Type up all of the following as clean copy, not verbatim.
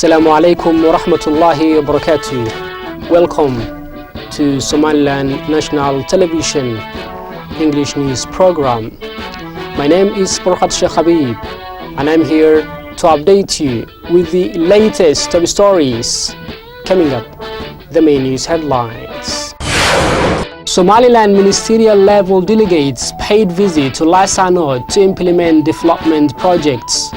Assalamu alaikum wa rahmatullahi wa barakatuh. Welcome to Somaliland National Television English News Program. My name is Farhat Sheikh Habib and I'm here to update you with the latest top stories. Coming up, the main news headlines. Somaliland ministerial level delegates paid visit to Lasanod to implement development projects.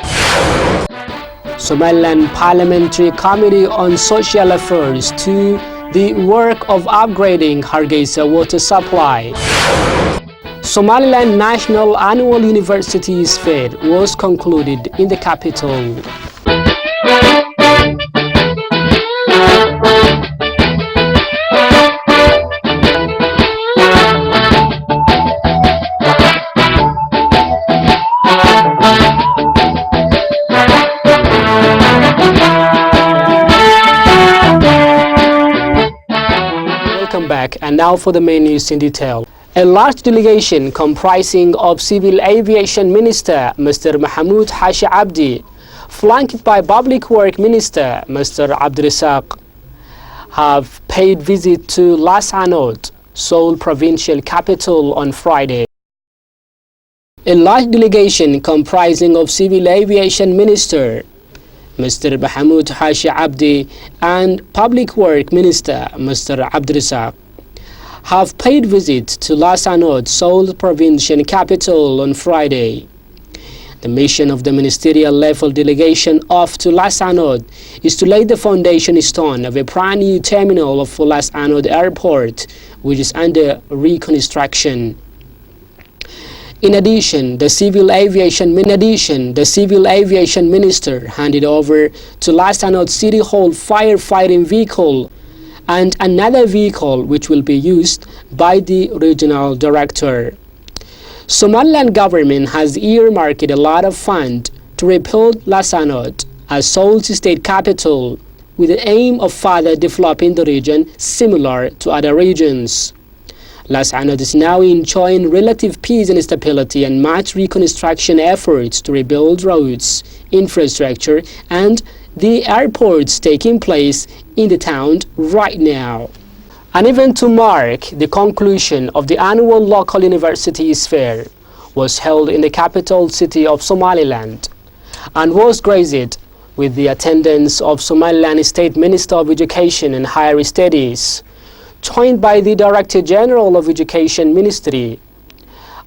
Somaliland Parliamentary Committee on Social Affairs to the work of upgrading Hargeisa water supply. Somaliland National Annual Universities Fair was concluded in the capital. Welcome back, and now for the main news in detail. A large delegation comprising of Civil Aviation Minister Mr. Mahmoud Hashi Abdi, flanked by Public Work Minister Mr. Abdurrazak, have paid visit to Lasanod, Seoul provincial capital, on Friday. A large delegation comprising of Civil Aviation Minister Mr. Mahmoud Hashi Abdi and Public Work Minister Mr. Abdurrazak have paid visit to Lasanod, Seoul provincial capital, on Friday. The mission of the ministerial level delegation off to Lasanod is to lay the foundation stone of a brand new terminal of Lasanod Airport, which is under reconstruction. In addition, the Civil Aviation Minister handed over to Lasanod City Hall firefighting vehicle and another vehicle which will be used by the regional director. Somaliland government has earmarked a lot of funds to rebuild Lasanod as Seoul's state capital with the aim of further developing the region similar to other regions. Lasanod is now enjoying relative peace and stability and much reconstruction efforts to rebuild roads, infrastructure, and the airports taking place in the town right now. An event to mark the conclusion of the annual local universities fair was held in the capital city of Somaliland and was graced with the attendance of Somaliland State Minister of Education and Higher Studies, joined by the Director General of Education Ministry,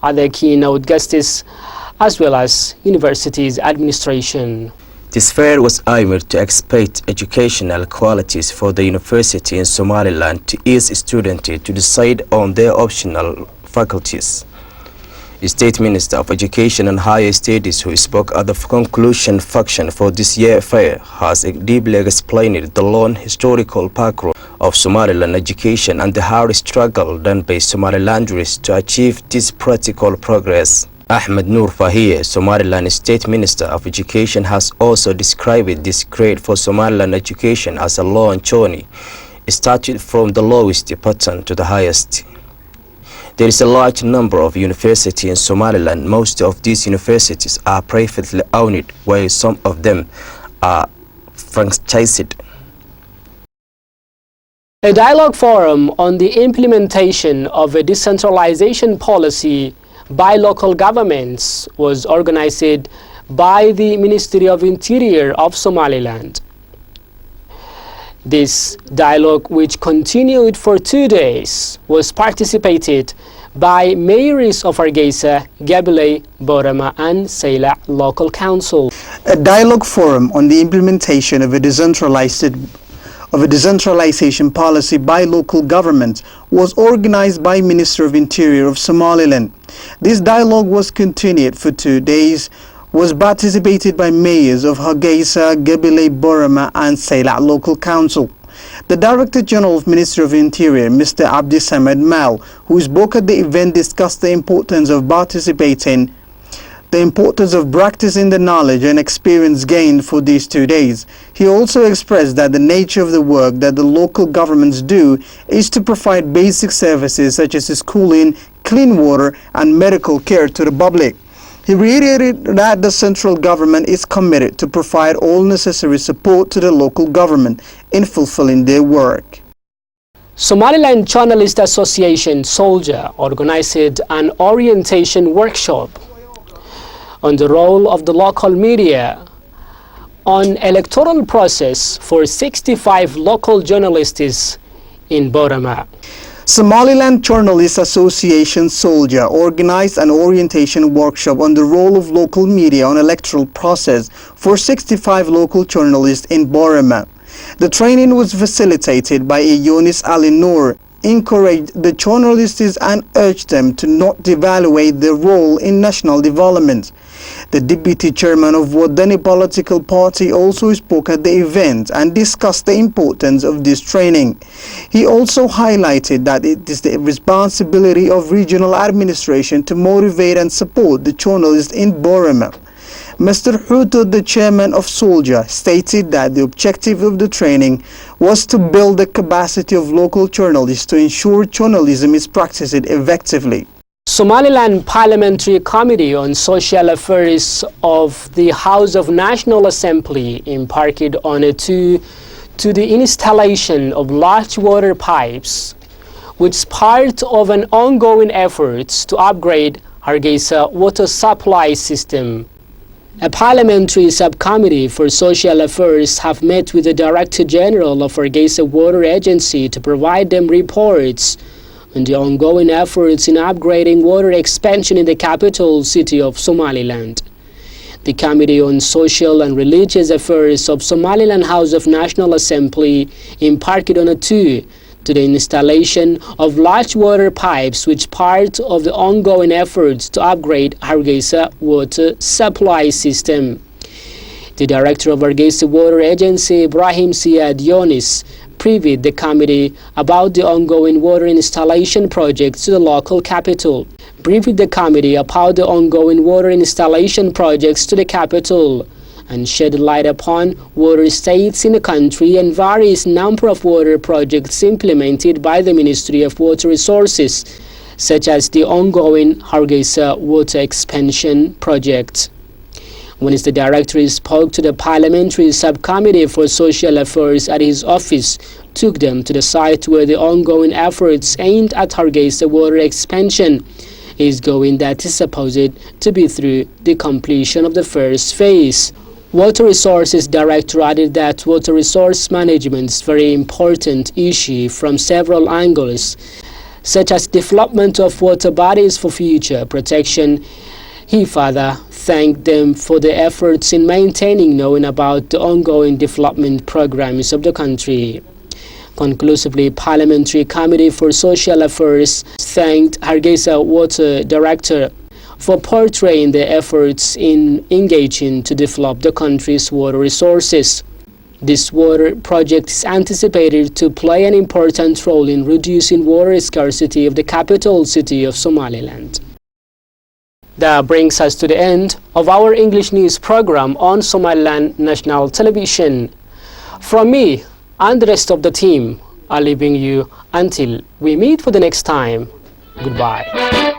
other keynote guests, as well as university's administration. This fair was aimed to expect educational qualities for the university in Somaliland to ease students to decide on their optional faculties. The State Minister of Education and Higher Studies, who spoke at the conclusion function for this year's fair, has deeply explained the long historical background of Somaliland education and the hard struggle done by Somalilanders to achieve this practical progress. Ahmed Noor Fahie, Somaliland State Minister of Education, has also described this grade for Somaliland education as a long journey, started from the lowest pattern to the highest. There is a large number of universities in Somaliland. Most of these universities are privately owned, while some of them are franchised. A dialogue forum on the implementation of a decentralization policy by local governments was organized by the Ministry of Interior of Somaliland. This dialogue, which continued for 2 days, was participated by mayors of Hargeisa, Gabiley, Borama and Sayla local council. A dialogue forum on the implementation of a decentralization policy by local government was organized by Minister of Interior of Somaliland. This dialogue was continued for 2 days, was participated by mayors of Hargeisa, Gabiley, Borama and Sayla local council. The Director General of Ministry of Interior, Mr. Abdi Samed Mal, who spoke at the event, discussed the importance of participating, the importance of practicing the knowledge and experience gained for these 2 days. He also expressed that the nature of the work that the local governments do is to provide basic services such as schooling, clean water and medical care to the public. He reiterated that the central government is committed to provide all necessary support to the local government in fulfilling their work. Somaliland Journalist Association Soldier organized an orientation workshop on the role of the local media on electoral process for 65 local journalists in Borama. Somaliland Journalist Association Soldier organized an orientation workshop on the role of local media on electoral process for 65 local journalists in Borama. The training was facilitated by Yonis Ali Noor, encouraged the journalists and urged them to not devaluate their role in national development. The deputy chairman of Wadani political party also spoke at the event and discussed the importance of this training. He also highlighted that it is the responsibility of regional administration to motivate and support the journalists in Borama. Mr. Huto, the chairman of Soldier, stated that the objective of the training was to build the capacity of local journalists to ensure journalism is practiced effectively. Somaliland Parliamentary Committee on Social Affairs of the House of National Assembly embarked on to the installation of large water pipes, which is part of an ongoing effort to upgrade Hargeisa water supply system. A parliamentary subcommittee for social affairs have met with the Director General of Hargeisa Water Agency to provide them reports on the ongoing efforts in upgrading water expansion in the capital city of Somaliland. The Committee on Social and Religious Affairs of Somaliland House of National Assembly embarked on a tour to the installation of large water pipes, which part of the ongoing efforts to upgrade Hargeisa water supply system. The Director of Hargeisa Water Agency, Ibrahim Siad Yonis, previewed the committee about the ongoing water installation projects to the local capital. Briefed the committee about the ongoing water installation projects to the capital and shed light upon water states in the country and various number of water projects implemented by the Ministry of Water Resources, such as the ongoing Hargeisa water expansion project. When the director spoke to the Parliamentary Subcommittee for Social Affairs at his office, took them to the site where the ongoing efforts aimed at Hargeisa water expansion is going, that is supposed to be through the completion of the first phase. Water Resources Director added that water resource management is a very important issue from several angles, such as development of water bodies for future protection. He further thanked them for the efforts in maintaining knowing about the ongoing development programs of the country. Conclusively, Parliamentary Committee for Social Affairs thanked Hargeisa Water Director for portraying the efforts in engaging to develop the country's water resources. This water project is anticipated to play an important role in reducing water scarcity of the capital city of Somaliland. That brings us to the end of our English news program on Somaliland National Television. From me and the rest of the team are leaving you until we meet for the next time. Goodbye.